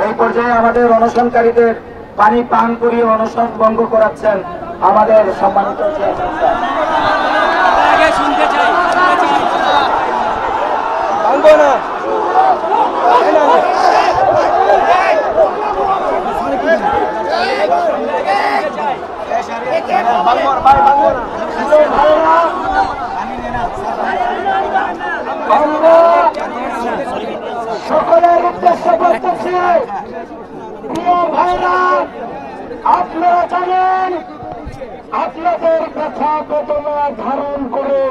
এই পর্যায়ে আমাদের অনশনকারীদের পানি পান করিয়ে অনশন ভঙ্গ করাচ্ছেন আমাদের সম্মানিত সকলের উদ্দেশ্য করতেছি, প্রিয় ভাইরা, আপনারা জানেন আপনাদের ব্যথা বেদনা ধারণ করে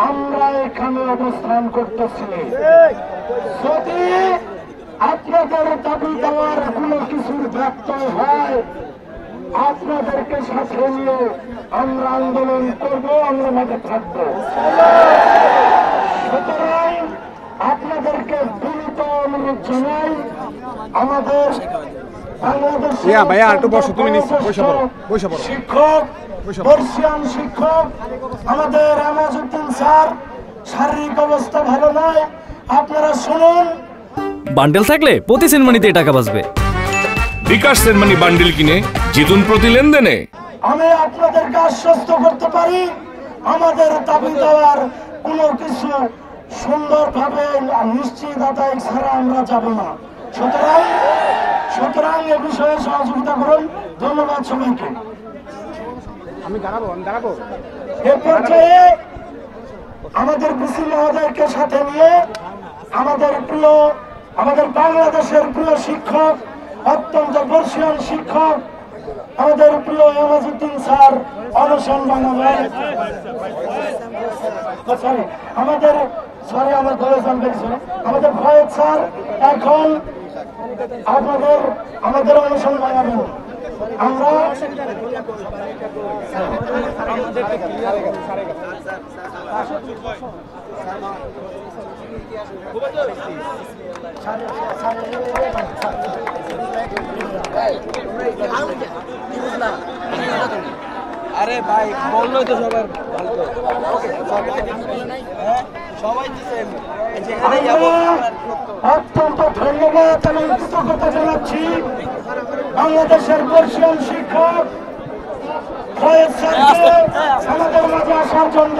আমরা এখানে অবস্থান করতেছি। যদি আপনাদের দাবি দেওয়ার কোনো কিছুর ব্যত্যয় হয়, আপনাদেরকে সাথে নিয়ে আমরা আন্দোলন করব, আমরা মাঠে থাকব। সুতরাং আপনাদেরকে বিনীত অনুরোধ জানাই, আমাদের শিক্ষক বর্ষিয়ান শিক্ষক আমাদের আমাজউদ্দিন স্যার শারীরিক অবস্থা ভালো নয়, আপনারা শুনুন। বান্ডেল থাকলে প্রতি সেনমানিতে টাকা বাঁচবে। বিকাশ সেনমানি বান্ডেল কিনে জিতুন প্রতি লেনদেনে। আমি আপনাদেরকে আশ্বস্ত করতে পারি, আমাদের দাবি দেওয়ার কোনো কিছু সুন্দরভাবে নিশ্চিত আদায় ছাড়া আমরা যাব না। সুতরাং এ বিষয়ে সহযোগিতা করুন। ধন্যবাদ সবাইকে। আমি দাঁড়াবো। এ পর্যায়ে আমাদের বিসি মহোদয়কে সাথে নিয়ে আমাদের বাংলাদেশের প্রিয় শিক্ষক, অত্যন্ত বর্ষীয়ান শিক্ষক, আমাদের প্রিয় আমাজউদ্দিন স্যার অনশন বাংলাদেশ আমাদের ফয়েদ স্যার এখন আমাদের অনশন বানাবেন। আমরা আরে ভাই বললোই তো সবার সবাই অত্যন্ত ধন্যবাদ এবং কৃতজ্ঞতা জানাচ্ছি বাংলাদেশের বর্ষীয়ান শিক্ষক ফয়েজ স্যারকে আমাদের মাঝে আসার জন্য।